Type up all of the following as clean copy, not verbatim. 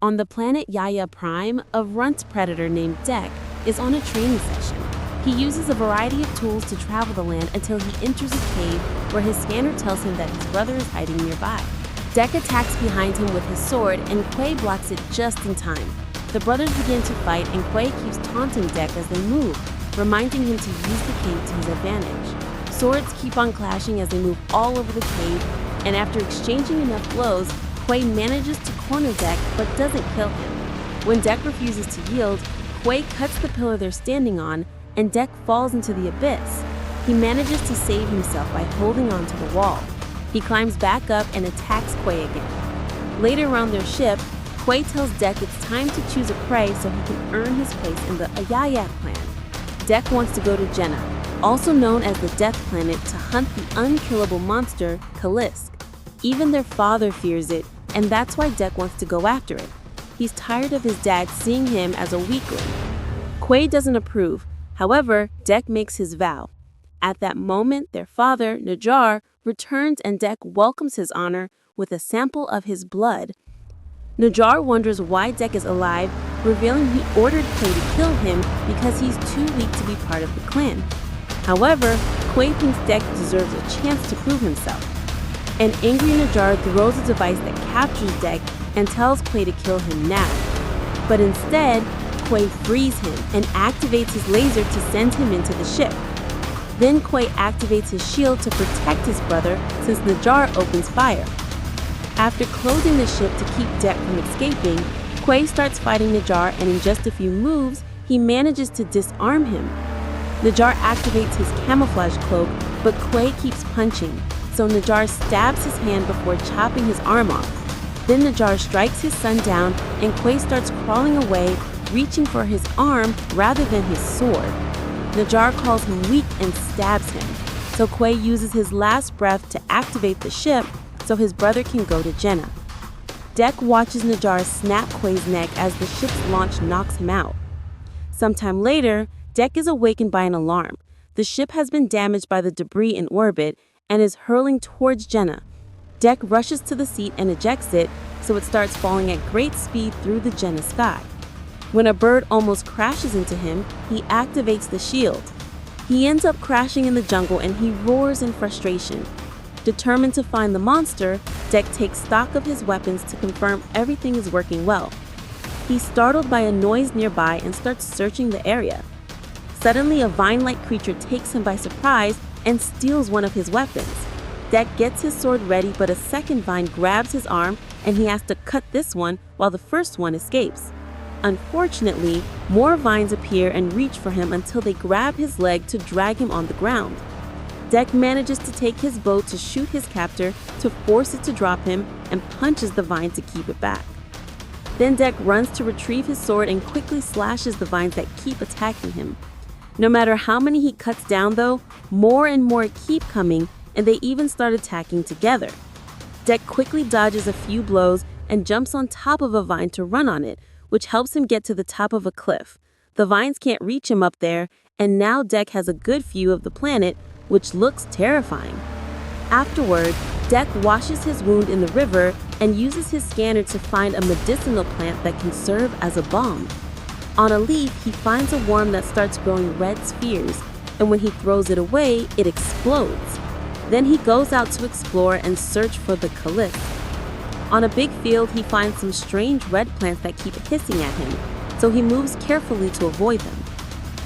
On the planet Yaya Prime, a runt predator named Dek is on a training session. He uses a variety of tools to travel the land until he enters a cave where his scanner tells him that his brother is hiding nearby. Dek attacks behind him with his sword, and Quay blocks it just in time. The brothers begin to fight, and Quay keeps taunting Dek as they move, reminding him to use the cave to his advantage. Swords keep on clashing as they move all over the cave, and after exchanging enough blows, Quay manages to corner Dek but doesn't kill him. When Dek refuses to yield, Quay cuts the pillar they're standing on, and Dek falls into the abyss. He manages to save himself by holding onto the wall. He climbs back up and attacks Quay again. Later around their ship, Quay tells Dek it's time to choose a prey so he can earn his place in the Ayayak clan. Dek wants to go to Jenna, also known as the Death Planet, to hunt the unkillable monster, Kalisk. Even their father fears it, and that's why Dek wants to go after it. He's tired of his dad seeing him as a weakling. Quay doesn't approve. However, Dek makes his vow. At that moment, their father, Najar, returns and Dek welcomes his honor with a sample of his blood. Najar wonders why Dek is alive, revealing he ordered Quay to kill him because he's too weak to be part of the clan. However, Quay thinks Dek deserves a chance to prove himself. An angry Najar throws a device that captures Dek and tells Quay to kill him now. But instead, Quay frees him and activates his laser to send him into the ship. Then Quay activates his shield to protect his brother since Najar opens fire. After closing the ship to keep Dek from escaping, Quay starts fighting Najar, and in just a few moves, he manages to disarm him. Najar activates his camouflage cloak, but Quay keeps punching, so Najar stabs his hand before chopping his arm off. Then Najar strikes his son down, and Quay starts crawling away, reaching for his arm rather than his sword. Najar calls him weak and stabs him, so Quay uses his last breath to activate the ship so his brother can go to Jenna. Dek watches Najar snap Quay's neck as the ship's launch knocks him out. Sometime later, Dek is awakened by an alarm. The ship has been damaged by the debris in orbit and is hurling towards Jenna. Dek rushes to the seat and ejects it, so it starts falling at great speed through the Jenna sky. When a bird almost crashes into him, he activates the shield. He ends up crashing in the jungle and he roars in frustration. Determined to find the monster, Dek takes stock of his weapons to confirm everything is working well. He's startled by a noise nearby and starts searching the area. Suddenly, a vine-like creature takes him by surprise and steals one of his weapons. Dek gets his sword ready, but a second vine grabs his arm and he has to cut this one while the first one escapes. Unfortunately, more vines appear and reach for him until they grab his leg to drag him on the ground. Dek manages to take his bow to shoot his captor to force it to drop him and punches the vine to keep it back. Then Dek runs to retrieve his sword and quickly slashes the vines that keep attacking him. No matter how many he cuts down though, more and more keep coming, and they even start attacking together. Dek quickly dodges a few blows and jumps on top of a vine to run on it, which helps him get to the top of a cliff. The vines can't reach him up there, and now Dek has a good view of the planet, which looks terrifying. Afterward, Dek washes his wound in the river and uses his scanner to find a medicinal plant that can serve as a balm. On a leaf, he finds a worm that starts growing red spheres, and when he throws it away, it explodes. Then he goes out to explore and search for the Kalisk. On a big field, he finds some strange red plants that keep hissing at him, so he moves carefully to avoid them.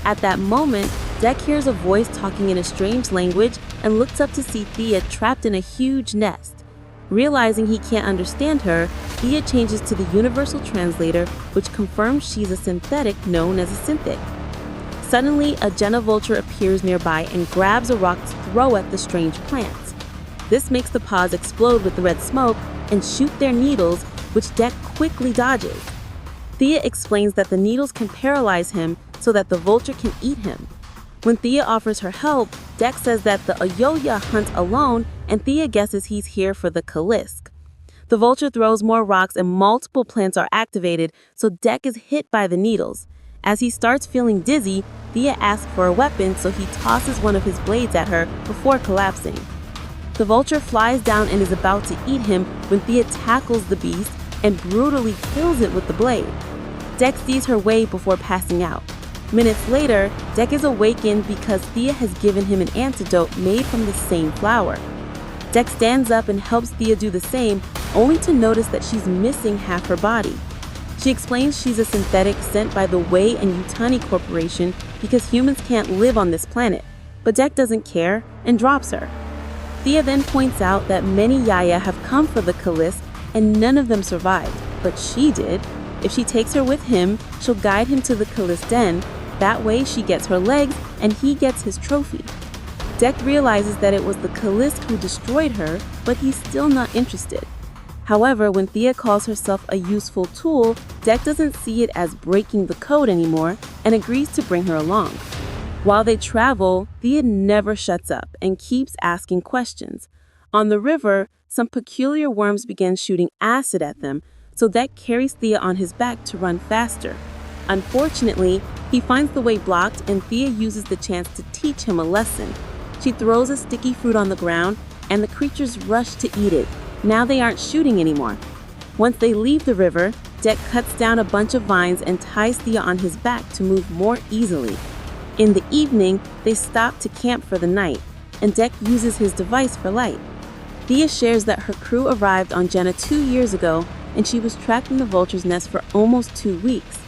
At that moment, Dek hears a voice talking in a strange language and looks up to see Thea trapped in a huge nest. Realizing he can't understand her, Thea changes to the universal translator, which confirms she's a synthetic known as a synthic. Suddenly, a Jenna vulture appears nearby and grabs a rock to throw at the strange plants. This makes the pods explode with the red smoke and shoot their needles, which Dek quickly dodges. Thea explains that the needles can paralyze him so that the vulture can eat him. When Thea offers her help, Dek says that the Ayoya hunt alone, and Thea guesses he's here for the Kalisk. The vulture throws more rocks and multiple plants are activated, so Dek is hit by the needles. As he starts feeling dizzy, Thea asks for a weapon, so he tosses one of his blades at her before collapsing. The vulture flies down and is about to eat him when Thea tackles the beast, and brutally kills it with the blade. Deck sees her way before passing out. Minutes later, Deck is awakened because Thea has given him an antidote made from the same flower. Deck stands up and helps Thea do the same, only to notice that she's missing half her body. She explains she's a synthetic sent by the Way and Yutani Corporation because humans can't live on this planet, but Deck doesn't care and drops her. Thea then points out that many Yaya have come for the Callisk and none of them survived, but she did. If she takes her with him, she'll guide him to the Callisk den. That way she gets her legs and he gets his trophy. Deck realizes that it was the Callisk who destroyed her, but he's still not interested. However, when Thea calls herself a useful tool, Deck doesn't see it as breaking the code anymore and agrees to bring her along. While they travel, Thea never shuts up and keeps asking questions. On the river, some peculiar worms begin shooting acid at them, so Deck carries Thea on his back to run faster. Unfortunately, he finds the way blocked and Thea uses the chance to teach him a lesson. She throws a sticky fruit on the ground and the creatures rush to eat it. Now they aren't shooting anymore. Once they leave the river, Deck cuts down a bunch of vines and ties Thea on his back to move more easily. In the evening, they stop to camp for the night, and Deck uses his device for light. Thea shares that her crew arrived on Jenna 2 years ago, and she was trapped in the vulture's nest for almost 2 weeks.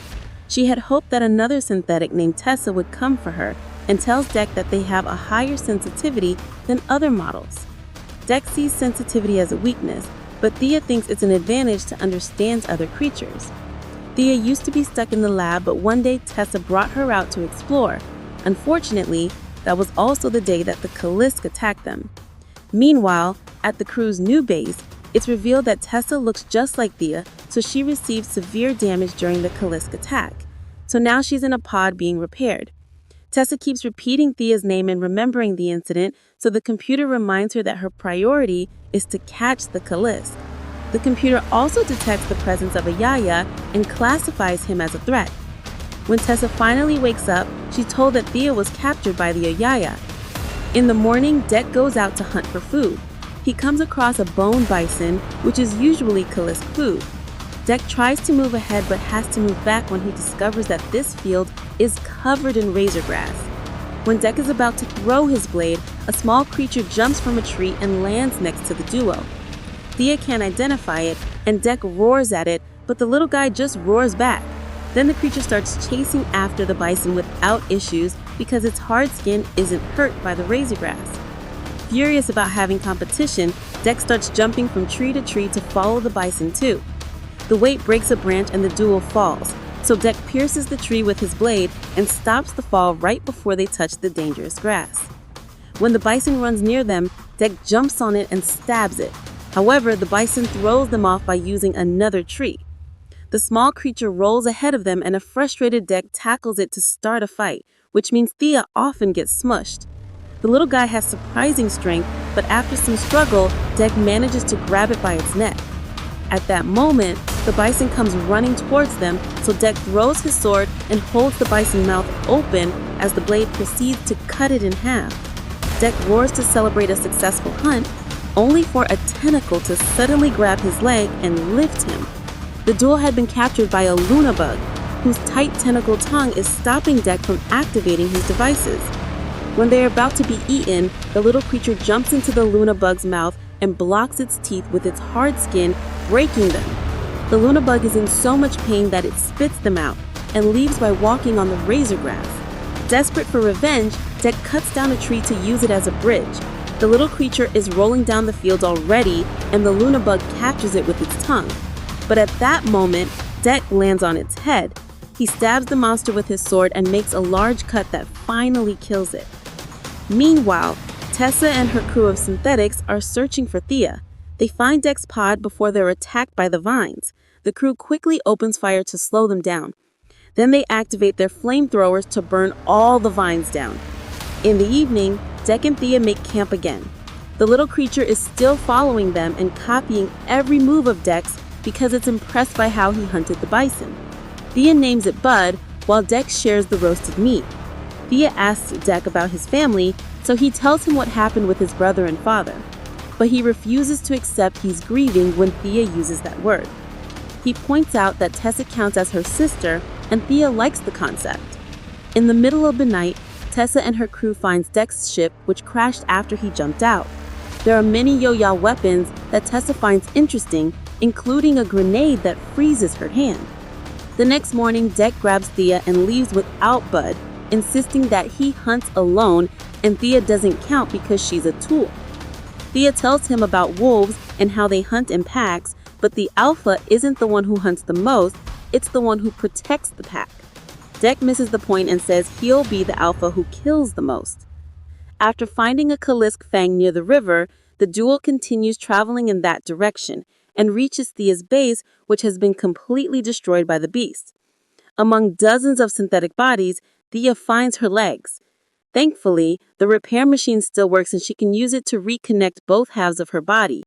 She had hoped that another synthetic named Tessa would come for her, and tells Deck that they have a higher sensitivity than other models. Deck sees sensitivity as a weakness, but Thea thinks it's an advantage to understand other creatures. Thea used to be stuck in the lab, but one day Tessa brought her out to explore. Unfortunately, that was also the day that the Callisk attacked them. Meanwhile, at the crew's new base, it's revealed that Tessa looks just like Thea, so she received severe damage during the Callisk attack. So now she's in a pod being repaired. Tessa keeps repeating Thea's name and remembering the incident, so the computer reminds her that her priority is to catch the Callisk. The computer also detects the presence of a Yaya and classifies him as a threat. When Tessa finally wakes up, she's told that Thea was captured by the Yaya. In the morning, Deck goes out to hunt for food. He comes across a bone bison, which is usually Callisk food. Deck tries to move ahead but has to move back when he discovers that this field is covered in razor grass. When Deck is about to throw his blade, a small creature jumps from a tree and lands next to the duo. Thea can't identify it, and Deck roars at it, but the little guy just roars back. Then the creature starts chasing after the bison without issues because its hard skin isn't hurt by the razor grass. Furious about having competition, Deck starts jumping from tree to tree to follow the bison too. The weight breaks a branch and the duo falls, so Deck pierces the tree with his blade and stops the fall right before they touch the dangerous grass. When the bison runs near them, Deck jumps on it and stabs it. However, the bison throws them off by using another tree. The small creature rolls ahead of them and a frustrated Deck tackles it to start a fight, which means Thea often gets smushed. The little guy has surprising strength, but after some struggle, Deck manages to grab it by its neck. At that moment, the bison comes running towards them, so Deck throws his sword and holds the bison's mouth open as the blade proceeds to cut it in half. Deck roars to celebrate a successful hunt, only for a tentacle to suddenly grab his leg and lift him. The duo had been captured by a Luna bug, whose tight tentacle tongue is stopping Deck from activating his devices. When they are about to be eaten, the little creature jumps into the Luna bug's mouth and blocks its teeth with its hard skin, breaking them. The Luna bug is in so much pain that it spits them out and leaves by walking on the razor grass. Desperate for revenge, Deck cuts down a tree to use it as a bridge. The little creature is rolling down the field already, and the Luna bug captures it with its tongue. But at that moment, Deck lands on its head. He stabs the monster with his sword and makes a large cut that finally kills it. Meanwhile, Tessa and her crew of synthetics are searching for Thea. They find Deck's pod before they're attacked by the vines. The crew quickly opens fire to slow them down. Then they activate their flamethrowers to burn all the vines down. In the evening, Deck and Thea make camp again. The little creature is still following them and copying every move of Deck's because it's impressed by how he hunted the bison. Thea names it Bud, while Deck shares the roasted meat. Thea asks Deck about his family, so he tells him what happened with his brother and father. But he refuses to accept he's grieving when Thea uses that word. He points out that Tessa counts as her sister, and Thea likes the concept. In the middle of the night, Tessa and her crew finds Deck's ship, which crashed after he jumped out. There are many Yo-Ya weapons that Tessa finds interesting, including a grenade that freezes her hand. The next morning, Deck grabs Thea and leaves without Bud, insisting that he hunts alone and Thea doesn't count because she's a tool. Thea tells him about wolves and how they hunt in packs, but the alpha isn't the one who hunts the most, it's the one who protects the pack. Deck misses the point and says he'll be the alpha who kills the most. After finding a Kalisk Fang near the river, the duo continues traveling in that direction and reaches Thea's base, which has been completely destroyed by the beast. Among dozens of synthetic bodies, Thea finds her legs. Thankfully, the repair machine still works and she can use it to reconnect both halves of her body.